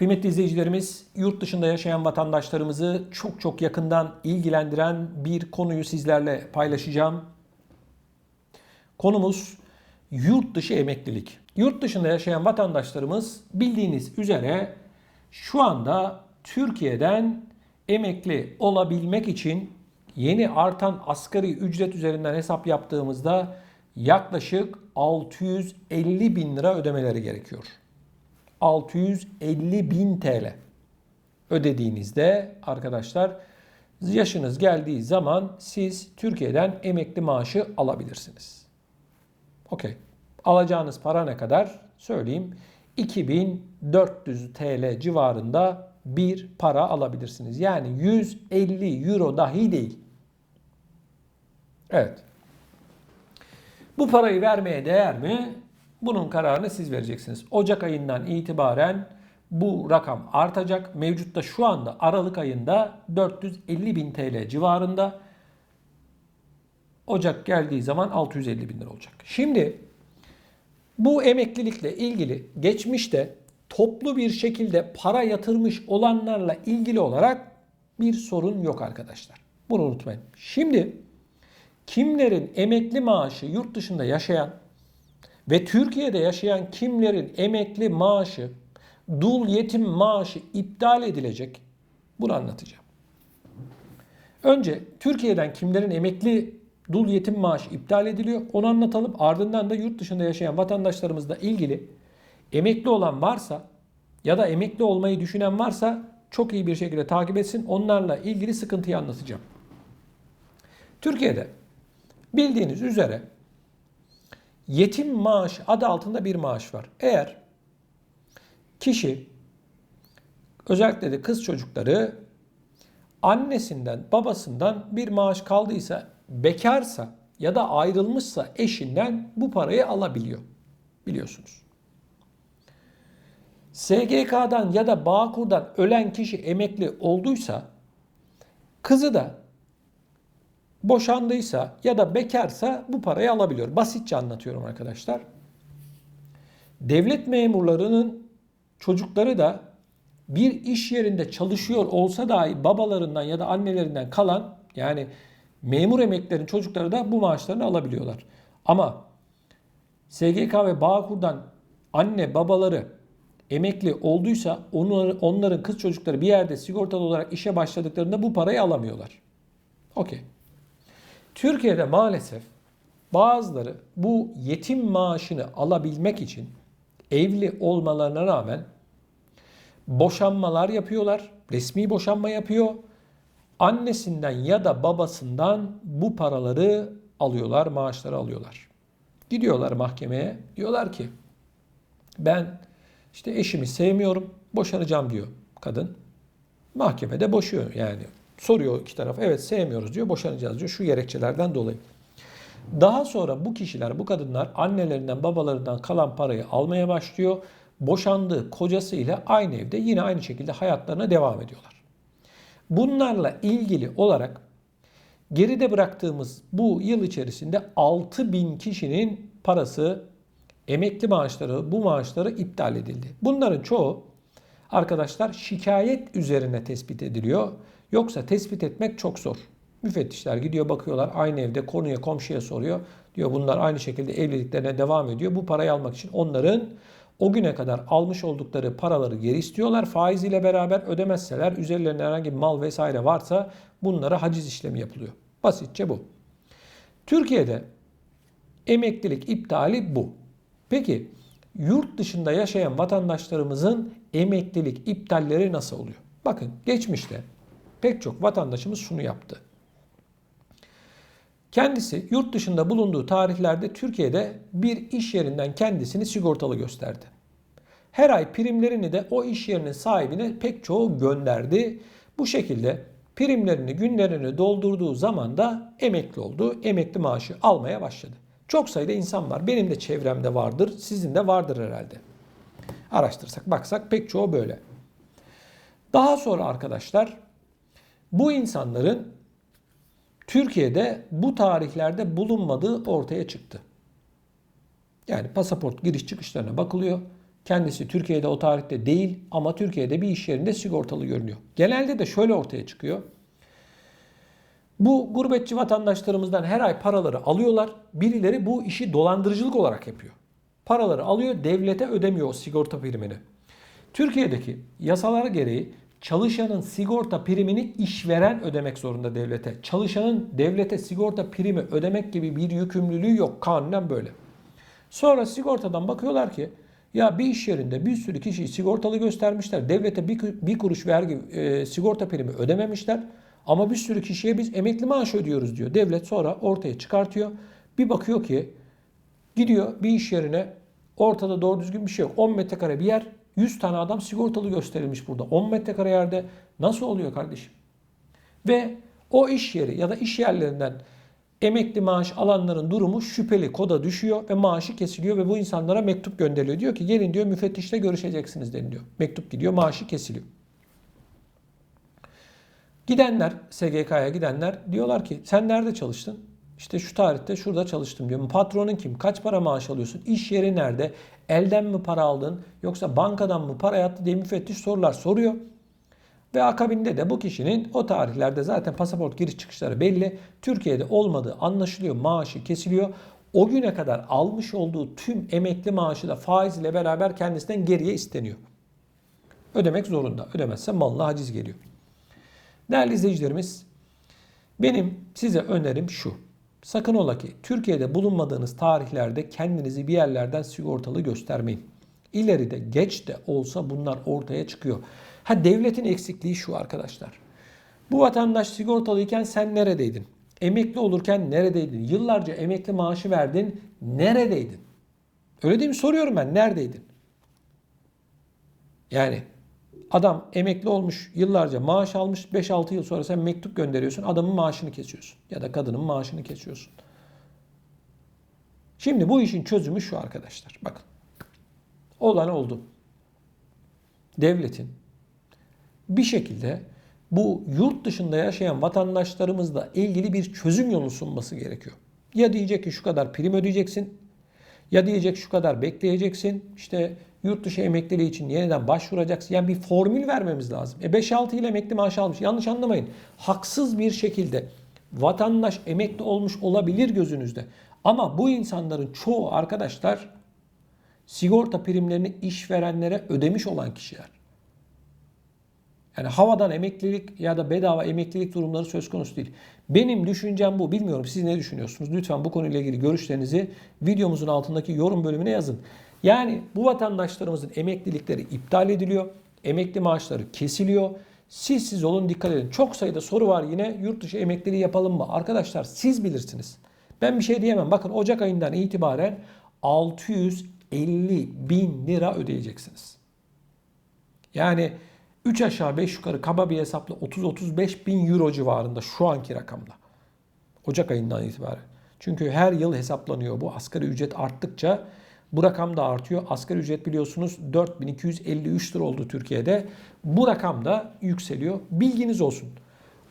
Kıymetli izleyicilerimiz, yurt dışında yaşayan vatandaşlarımızı çok yakından ilgilendiren bir konuyu sizlerle paylaşacağım. Konumuz yurt dışı emeklilik. Yurt dışında yaşayan vatandaşlarımız bildiğiniz üzere şu anda Türkiye'den emekli olabilmek için yeni artan asgari ücret üzerinden hesap yaptığımızda yaklaşık 650 bin lira ödemeleri gerekiyor. 650 bin TL ödediğinizde arkadaşlar yaşınız geldiği zaman siz Türkiye'den emekli maaşı alabilirsiniz. Okey. Alacağınız para ne kadar? Söyleyeyim. 2400 TL civarında bir para alabilirsiniz. Yani 150 euro dahi değil. Evet. Bu parayı vermeye değer mi? Bunun kararını siz vereceksiniz. Ocak ayından itibaren bu rakam artacak. Mevcutta şu anda Aralık ayında 450 bin TL civarında. Ocak geldiği zaman 650 bin lira olacak. Şimdi bu emeklilikle ilgili geçmişte toplu bir şekilde para yatırmış olanlarla ilgili olarak bir sorun yok arkadaşlar. Bunu unutmayın. Şimdi kimlerin emekli maaşı yurt dışında yaşayan ve Türkiye'de yaşayan kimlerin emekli maaşı, dul yetim maaşı iptal edilecek? Bunu anlatacağım. Önce Türkiye'den kimlerin emekli dul yetim maaşı iptal ediliyor? Onu anlatalım. Ardından da yurt dışında yaşayan vatandaşlarımızla ilgili emekli olan varsa ya da emekli olmayı düşünen varsa çok iyi bir şekilde takip etsin. Onlarla ilgili sıkıntıyı anlatacağım. Türkiye'de bildiğiniz üzere yetim maaşı adı altında bir maaş var. Eğer kişi, özellikle de kız çocukları annesinden, babasından bir maaş kaldıysa, bekarsa ya da ayrılmışsa eşinden bu parayı alabiliyor. Biliyorsunuz. SGK'dan ya da Bağkur'dan ölen kişi emekli olduysa, kızı da boşandıysa ya da bekarsa bu parayı alabiliyor. Basitçe anlatıyorum arkadaşlar. Devlet memurlarının çocukları da bir iş yerinde çalışıyor olsa dahi babalarından ya da annelerinden kalan, yani memur emeklilerin çocukları da bu maaşlarını alabiliyorlar. Ama SGK ve Bağkur'dan anne babaları emekli olduysa onların kız çocukları bir yerde sigortalı olarak işe başladıklarında bu parayı alamıyorlar. Okey. Türkiye'de maalesef bazıları bu yetim maaşını alabilmek için evli olmalarına rağmen boşanmalar yapıyorlar. Resmi boşanma yapıyor. Annesinden ya da babasından bu paraları alıyorlar, maaşları alıyorlar. Gidiyorlar mahkemeye. Diyorlar ki ben işte eşimi sevmiyorum, boşanacağım diyor kadın. Mahkemede boşuyor yani. Soruyor iki taraf. Evet sevmiyoruz diyor, boşanacağız diyor şu gerekçelerden dolayı. Daha sonra bu kişiler, bu kadınlar annelerinden babalarından kalan parayı almaya başlıyor. Boşandığı kocasıyla aynı evde yine aynı şekilde hayatlarına devam ediyorlar. Bunlarla ilgili olarak geride bıraktığımız bu yıl içerisinde 6.000 kişinin parası, emekli maaşları, bu maaşları iptal edildi. Bunların çoğu arkadaşlar şikayet üzerine tespit ediliyor. Yoksa tespit etmek çok zor. Müfettişler gidiyor bakıyorlar aynı evde konuya komşuya soruyor. Diyor bunlar aynı şekilde evliliklerine devam ediyor. Bu parayı almak için onların o güne kadar almış oldukları paraları geri istiyorlar. Faiziyle beraber ödemezseler üzerlerinde herhangi bir mal vesaire varsa bunlara haciz işlemi yapılıyor. Basitçe bu. Türkiye'de emeklilik iptali bu. Peki yurt dışında yaşayan vatandaşlarımızın emeklilik iptalleri nasıl oluyor? Bakın geçmişte pek çok vatandaşımız şunu yaptı. Kendisi yurt dışında bulunduğu tarihlerde Türkiye'de bir iş yerinden kendisini sigortalı gösterdi. Her ay primlerini de o iş yerinin sahibine pek çoğu gönderdi. Bu şekilde primlerini, günlerini doldurduğu zaman da emekli oldu. Emekli maaşı almaya başladı. Çok sayıda insan var. Benim de çevremde vardır. Sizin de vardır herhalde. Araştırsak, baksak pek çoğu böyle. Daha sonra arkadaşlar bu insanların Türkiye'de bu tarihlerde bulunmadığı ortaya çıktı. Yani pasaport giriş çıkışlarına bakılıyor. Kendisi Türkiye'de o tarihte değil ama Türkiye'de bir iş yerinde sigortalı görünüyor. Genelde de şöyle ortaya çıkıyor. Bu gurbetçi vatandaşlarımızdan her ay paraları alıyorlar. Birileri bu işi dolandırıcılık olarak yapıyor. Paraları alıyor, devlete ödemiyor o sigorta primini. Türkiye'deki yasalar gereği çalışanın sigorta primini işveren ödemek zorunda devlete. Çalışanın devlete sigorta primi ödemek gibi bir yükümlülüğü yok. Kanunen böyle. Sonra sigortadan bakıyorlar ki ya bir iş yerinde bir sürü kişiyi sigortalı göstermişler. Devlete bir kuruş vergi sigorta primi ödememişler. Ama bir sürü kişiye biz emekli maaşı ödüyoruz diyor. Devlet sonra ortaya çıkartıyor. Bir bakıyor ki gidiyor bir iş yerine, ortada doğru düzgün bir şey yok. 10 metrekare bir yer, 100 tane adam sigortalı gösterilmiş burada. 10 metrekare yerde nasıl oluyor kardeşim? Ve o iş yeri ya da iş yerlerinden emekli maaş alanların durumu şüpheli koda düşüyor ve maaşı kesiliyor ve bu insanlara mektup gönderiliyor. Diyor ki gelin diyor müfettişle görüşeceksiniz deniliyor. Mektup gidiyor, maaşı kesiliyor. Gidenler, SGK'ya gidenler diyorlar ki sen nerede çalıştın? İşte şu tarihte şurada çalıştım diyor. Patronun kim? Kaç para maaş alıyorsun? İş yeri nerede? Elden mi para aldın? Yoksa bankadan mı para yattı diye müfettiş sorular soruyor. Ve akabinde de bu kişinin o tarihlerde zaten pasaport giriş çıkışları belli. Türkiye'de olmadığı anlaşılıyor. Maaşı kesiliyor. O güne kadar almış olduğu tüm emekli maaşı da faiz ile beraber kendisinden geriye isteniyor. Ödemek zorunda. Ödemezse malına haciz geliyor. Değerli izleyicilerimiz, benim size önerim şu. Sakın ola ki Türkiye'de bulunmadığınız tarihlerde kendinizi bir yerlerden sigortalı göstermeyin. İleride geç de olsa bunlar ortaya çıkıyor. Devletin eksikliği şu arkadaşlar. Bu vatandaş sigortalıyken sen neredeydin? Emekli olurken neredeydin? Yıllarca emekli maaşı verdin. Neredeydin? Öyle değil mi? Soruyorum ben. Neredeydin? Yani adam emekli olmuş, yıllarca maaş almış, 5-6 yıl sonra sen mektup gönderiyorsun, adamın maaşını kesiyorsun. Ya da kadının maaşını kesiyorsun. Şimdi bu işin çözümü şu arkadaşlar. Bakın. Olan oldu. Devletin bir şekilde bu yurt dışında yaşayan vatandaşlarımızla ilgili bir çözüm yolu sunması gerekiyor. Ya diyecek ki şu kadar prim ödeyeceksin, ya diyecek şu kadar bekleyeceksin, işte yurt dışı emekliliği için yeniden başvuracaksın. Yani bir formül vermemiz lazım. 5-6 yıl emekli maaşı almış. Yanlış anlamayın. Haksız bir şekilde vatandaş emekli olmuş olabilir gözünüzde. Ama bu insanların çoğu arkadaşlar sigorta primlerini işverenlere ödemiş olan kişiler. Yani havadan emeklilik ya da bedava emeklilik durumları söz konusu değil. Benim düşüncem bu. Bilmiyorum siz ne düşünüyorsunuz? Lütfen bu konuyla ilgili görüşlerinizi videomuzun altındaki yorum bölümüne yazın. Yani bu vatandaşlarımızın emeklilikleri iptal ediliyor. Emekli maaşları kesiliyor. Siz olun, dikkat edin. Çok sayıda soru var yine. Yurt dışı emekliliği yapalım mı? Arkadaşlar siz bilirsiniz. Ben bir şey diyemem. Bakın Ocak ayından itibaren 650 bin lira ödeyeceksiniz. Yani 3 aşağı 5 yukarı kaba bir hesapla 30-35 bin euro civarında şu anki rakamla. Ocak ayından itibaren. Çünkü her yıl hesaplanıyor bu. Asgari ücret arttıkça bu rakam da artıyor. Asgari ücret biliyorsunuz 4253 lira oldu Türkiye'de. Bu rakam da yükseliyor. Bilginiz olsun.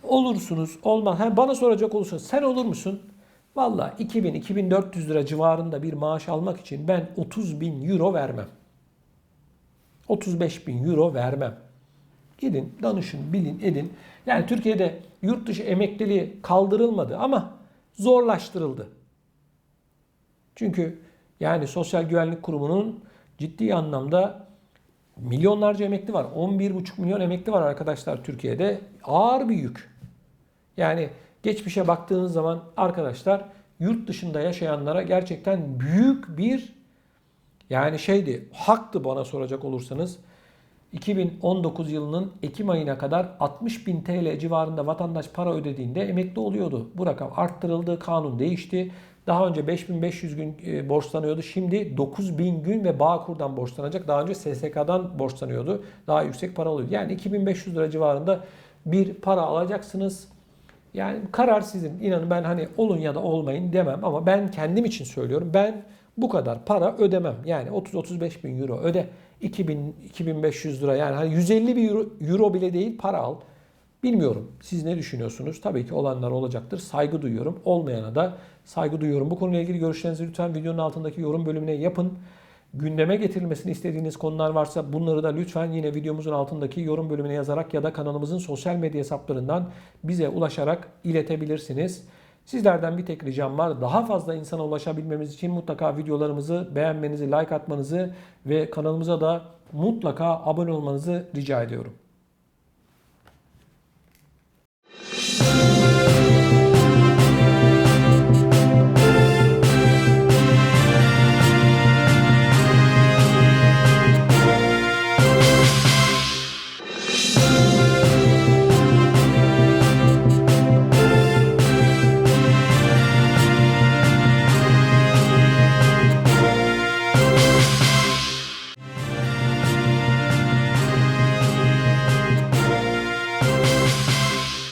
Olursunuz, olmaz. Bana soracak olursanız sen olur musun? Valla 2000-2400 lira civarında bir maaş almak için ben 30 bin euro vermem. 35 bin euro vermem. Gidin, danışın, bilin, edin. Yani Türkiye'de yurt dışı emekliliği kaldırılmadı ama zorlaştırıldı. Çünkü yani Sosyal Güvenlik Kurumu'nun ciddi anlamda milyonlarca emekli var. 11,5 milyon emekli var arkadaşlar Türkiye'de. Ağır bir yük. Yani geçmişe baktığınız zaman arkadaşlar yurt dışında yaşayanlara gerçekten büyük bir haktı bana soracak olursanız. 2019 yılının Ekim ayına kadar 60 bin TL civarında vatandaş para ödediğinde emekli oluyordu. Bu rakam arttırıldı, kanun değişti. Daha önce 5500 gün borçlanıyordu. Şimdi 9000 gün ve Bağkur'dan borçlanacak. Daha önce SSK'dan borçlanıyordu. Daha yüksek para alıyordu. Yani 2500 lira civarında bir para alacaksınız. Yani karar sizin. İnanın ben olun ya da olmayın demem ama ben kendim için söylüyorum. Ben bu kadar para ödemem. Yani 30-35 bin euro öde. 2000-2500 lira yani 150 bin euro bile değil para al. Bilmiyorum siz ne düşünüyorsunuz? Tabii ki olanlar olacaktır. Saygı duyuyorum. Olmayana da saygı duyuyorum. Bu konuyla ilgili görüşlerinizi lütfen videonun altındaki yorum bölümüne yapın. gündeme getirilmesini istediğiniz konular varsa bunları da lütfen yine videomuzun altındaki yorum bölümüne yazarak ya da kanalımızın sosyal medya hesaplarından bize ulaşarak iletebilirsiniz. Sizlerden bir tek ricam var. Daha fazla insana ulaşabilmemiz için mutlaka videolarımızı beğenmenizi, like atmanızı ve kanalımıza da mutlaka abone olmanızı rica ediyorum.